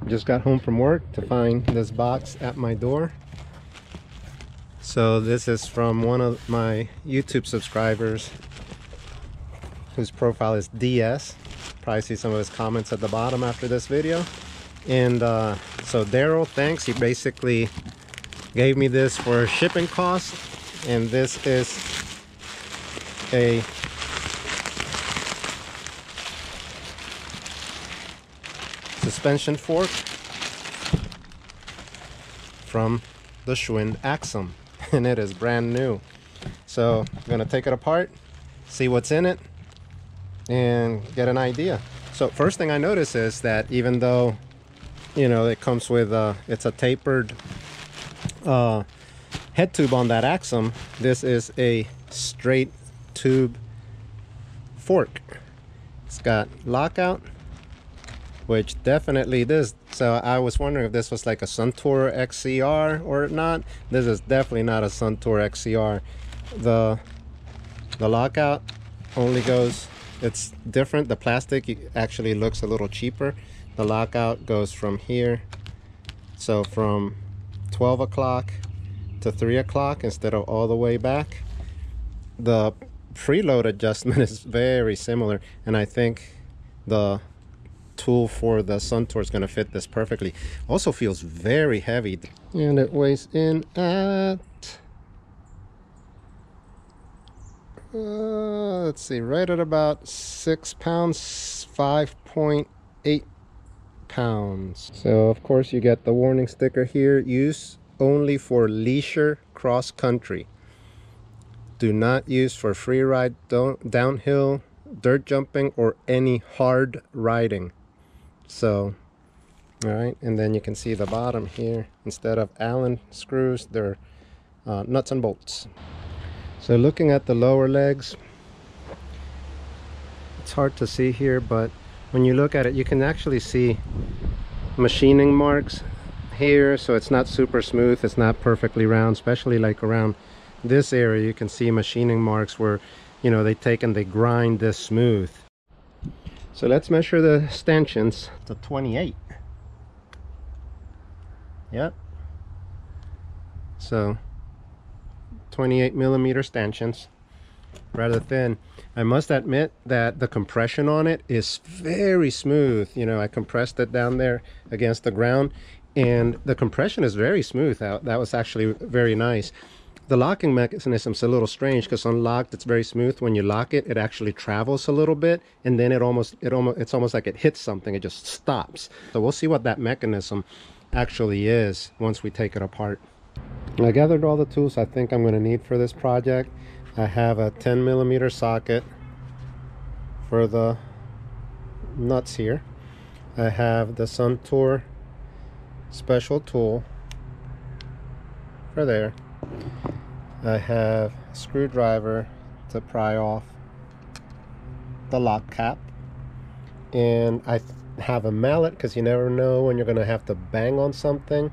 Just got home from work to find this box at my door. So this is from one of my YouTube subscribers whose profile is DS. Probably see some of his comments at the bottom after this video. And so Daryl, thanks. He basically gave me this for shipping costs. And this is a suspension fork from the Schwinn Axum, and it is brand new. So I'm gonna take it apart, see what's in it, and get an idea. So first thing I notice is that even though, you know, it comes with it's a tapered head tube on that Axum, this is a straight tube fork. It's got lockout, which definitely this, so I was wondering if this was like a Suntour XCR or not. This is definitely not a Suntour XCR. The lockout only goes, it's different. The plastic actually looks a little cheaper. The lockout goes from here, so from 12 o'clock to 3 o'clock instead of all the way back. The preload adjustment is very similar, and I think the tool for the Suntour is going to fit this perfectly. Also feels very heavy, and it weighs in at let's see, right at about 6 pounds, 5.8 pounds. So of course you get the warning sticker here: use only for leisure cross country, do not use for free ride, downhill, dirt jumping, or any hard riding. So all right, and then you can see the bottom here, instead of Allen screws, they're nuts and bolts. So looking at the lower legs, it's hard to see here, but when you look at it, you can actually see machining marks here. So it's not super smooth, it's not perfectly round, especially like around this area. You can see machining marks where, you know, they take and they grind this smooth. So let's measure the stanchions to 28. Yep. So 28 millimeter stanchions, rather thin. I must admit that the compression on it is very smooth. You know, I compressed it down there against the ground, and the compression is very smooth. That was actually very nice. The locking mechanism is a little strange, because unlocked it's very smooth. When you lock it, it actually travels a little bit, and then it's almost like it hits something, it just stops. So we'll see what that mechanism actually is once we take it apart. I gathered all the tools I think I'm going to need for this project. I have a 10 millimeter socket for the nuts here. I have the Suntour special tool for there. I have a screwdriver to pry off the lock cap, and I have a mallet because you never know when you're going to have to bang on something.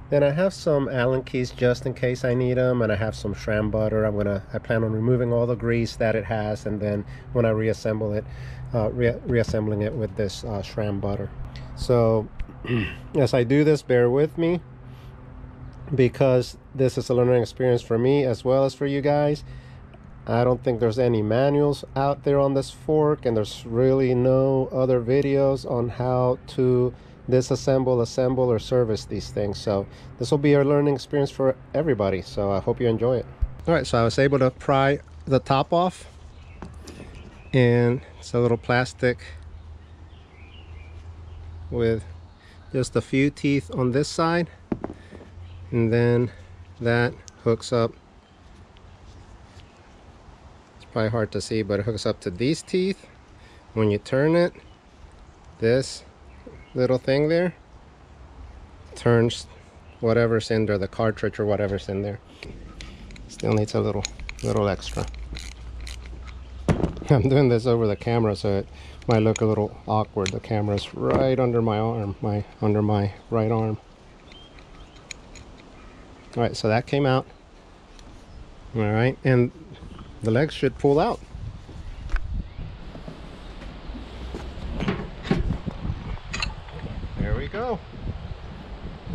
Then I have some Allen keys just in case I need them, and I have some SRAM butter. I plan on removing all the grease that it has, and then when I reassemble it, reassembling it with this SRAM butter. So as I do this, bear with me, because this is a learning experience for me as well as for you guys. I don't think there's any manuals out there on this fork, and there's really no other videos on how to disassemble, assemble, or service these things. So this will be a learning experience for everybody, so I hope you enjoy it. All right, so I was able to pry the top off, and it's a little plastic with just a few teeth on this side, and then that hooks up. It's probably hard to see, but it hooks up to these teeth. When you turn it, this little thing there turns whatever's in there, the cartridge or whatever's in there. Still needs a little extra. I'm doing this over the camera, so it might look a little awkward. The camera's right under my arm, under my right arm. All right, so that came out. All right, and the legs should pull out. There we we go.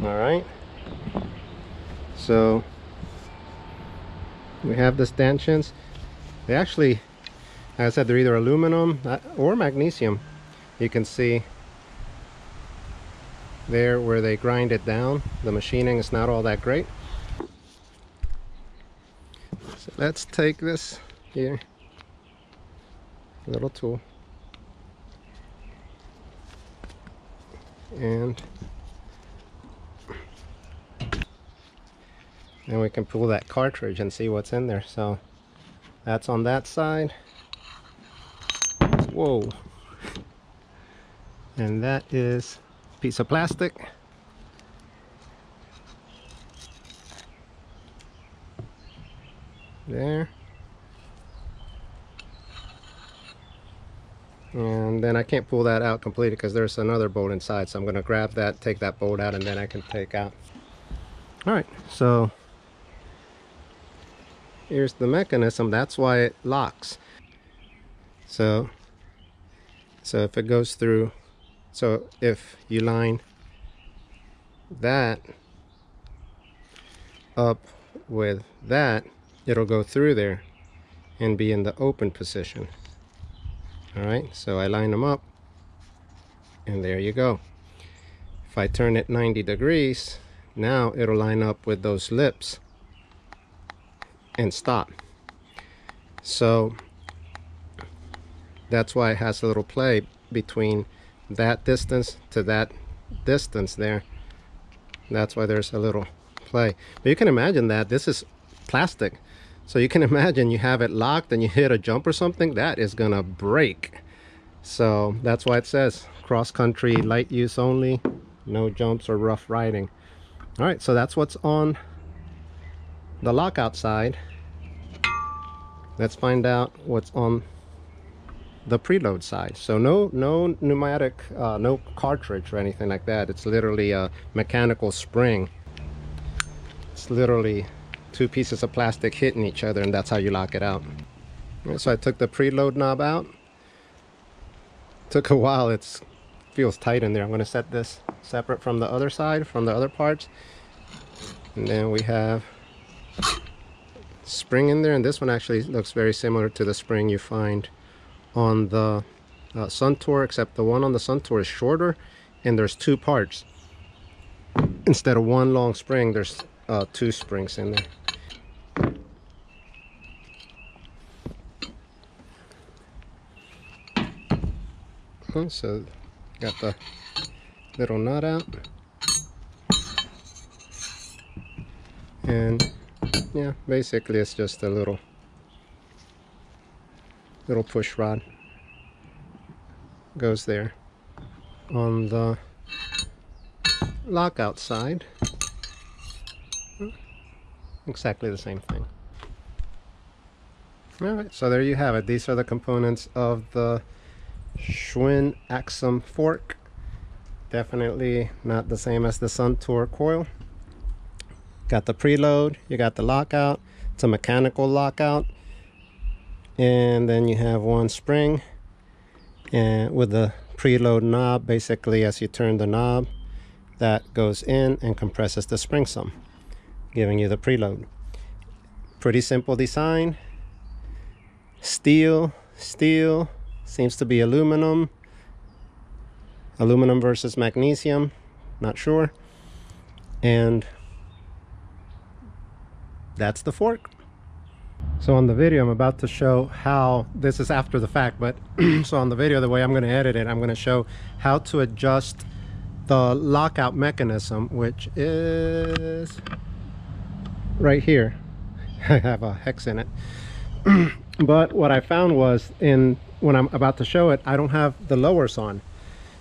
All right, so we have the stanchions. They actually, like I said, they're either aluminum or magnesium. You can see there where they grind it down. The machining is not all that great. So let's take this here, little tool, and then we can pull that cartridge and see what's in there. So that's on that side. Whoa. And that is a piece of plastic. There. And then I can't pull that out completely because there's another bolt inside, so I'm going to grab that, take that bolt out, and then I can take out. Alright, so here's the mechanism. That's why it locks. So if it goes through, so if you line that up with that, it'll go through there and be in the open position. Alright, so I line them up, and there you go. If I turn it 90 degrees, now it'll line up with those lips and stop. So that's why it has a little play between that distance to that distance there. That's why there's a little play. But you can imagine that this is plastic, so you can imagine you have it locked and you hit a jump or something, that is gonna break. So that's why it says cross-country light use only, no jumps or rough riding. All right, so that's what's on the lockout side. Let's find out what's on the preload side. So no pneumatic, no cartridge or anything like that. It's literally a mechanical spring. It's literally two pieces of plastic hitting each other, and that's how you lock it out. Right, so I took the preload knob out. Took a while. It feels tight in there. I'm going to set this separate from the other side, from the other parts. And then we have spring in there, and this one actually looks very similar to the spring you find on the Suntour, except the one on the Suntour is shorter and there's two parts. Instead of one long spring, there's two springs in there. So got the little nut out, and yeah, basically it's just a little push rod goes there. On the lockout side, exactly the same thing. Alright, so there you have it. These are the components of the Schwinn Axum fork. Definitely not the same as the Suntour coil. Got the preload, you got the lockout. It's a mechanical lockout, and then you have one spring, and with the preload knob, basically as you turn the knob, that goes in and compresses the spring some, giving you the preload. Pretty simple design. Steel, seems to be aluminum versus magnesium, not sure. And that's the fork. So on the video I'm about to show how, this is after the fact, but so on the video, the way I'm going to edit it, I'm going to show how to adjust the lockout mechanism, which is right here. I have a hex in it. But what I found was, when I'm about to show it, I don't have the lowers on.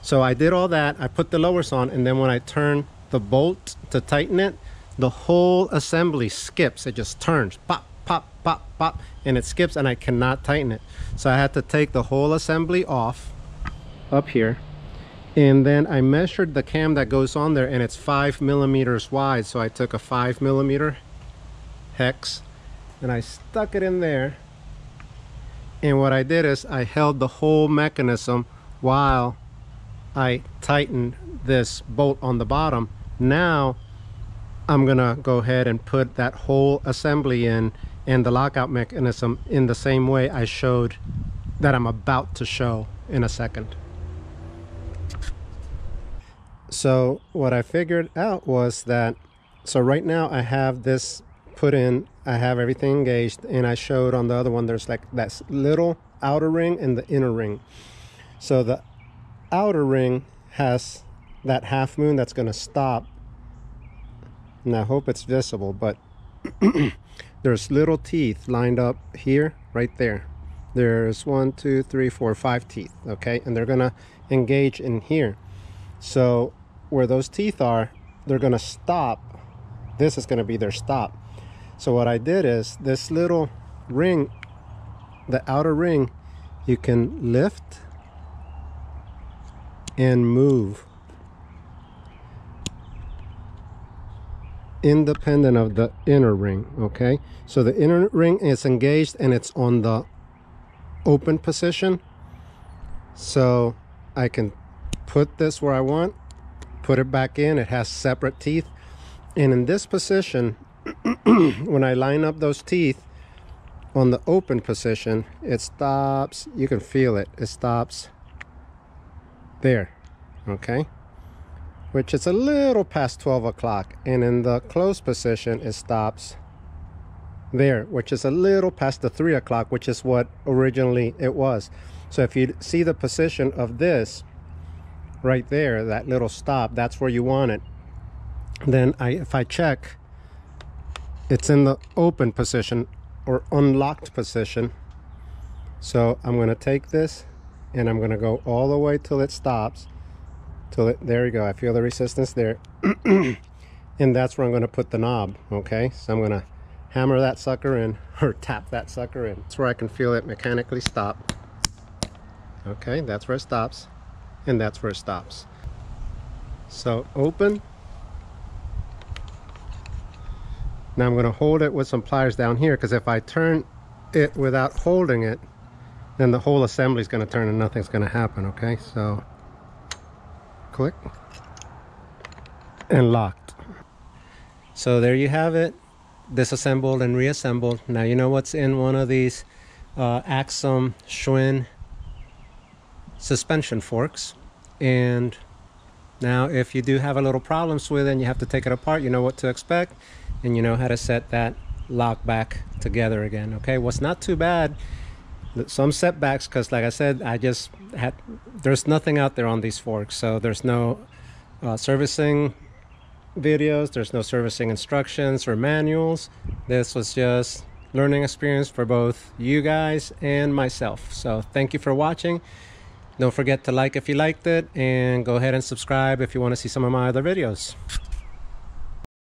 So I did all that, I put the lowers on, and then when I turn the bolt to tighten it, the whole assembly skips. It just turns, pop, pop, pop, pop, and it skips, and I cannot tighten it. So I had to take the whole assembly off up here, and then I measured the cam that goes on there, and it's 5 millimeters wide. So I took a 5 millimeter hex and I stuck it in there, and what I did is I held the whole mechanism while I tighten this bolt on the bottom, now I'm gonna go ahead and put that whole assembly in and the lockout mechanism in the same way I showed, that I'm about to show in a second. So what I figured out was that, so right now I have this put in, I have everything engaged, and I showed on the other one there's like that little outer ring and the inner ring. So the outer ring has that half moon that's going to stop, and I hope it's visible, but there's little teeth lined up here, right there. There's 1, 2, 3, 4, 5 teeth, okay, and they're going to engage in here. So where those teeth are, they're going to stop. This is going to be their stop. So what I did is this little ring, the outer ring, you can lift and move independent of the inner ring, okay? So the inner ring is engaged and it's on the open position. So I can put this where I want, put it back in, it has separate teeth. And in this position, when I line up those teeth on the open position, it stops, you can feel it, it stops there, okay? Which is a little past 12 o'clock. And in the closed position, it stops there, which is a little past the 3 o'clock, which is what originally it was. So if you see the position of this right there, that little stop, that's where you want it. Then if I check, it's in the open position or unlocked position. So I'm going to take this and I'm going to go all the way till it stops, till it, there you go, I feel the resistance there. And that's where I'm going to put the knob, okay? So I'm going to hammer that sucker in, or tap that sucker in. That's where I can feel it mechanically stop. Okay, that's where it stops, and that's where it stops. So open. Now I'm going to hold it with some pliers down here, because if I turn it without holding it, then the whole assembly is going to turn and nothing's going to happen, okay? So click and locked. So there you have it, disassembled and reassembled. Now you know what's in one of these Axum Schwinn suspension forks. And now if you do have a little problems with it and you have to take it apart, you know what to expect and you know how to set that lock back together again, okay? What's not too bad, some setbacks, because like I said, there's nothing out there on these forks, so there's no servicing videos, there's no servicing instructions or manuals. This was just learning experience for both you guys and myself. So thank you for watching. Don't forget to like if you liked it, and go ahead and subscribe if you want to see some of my other videos.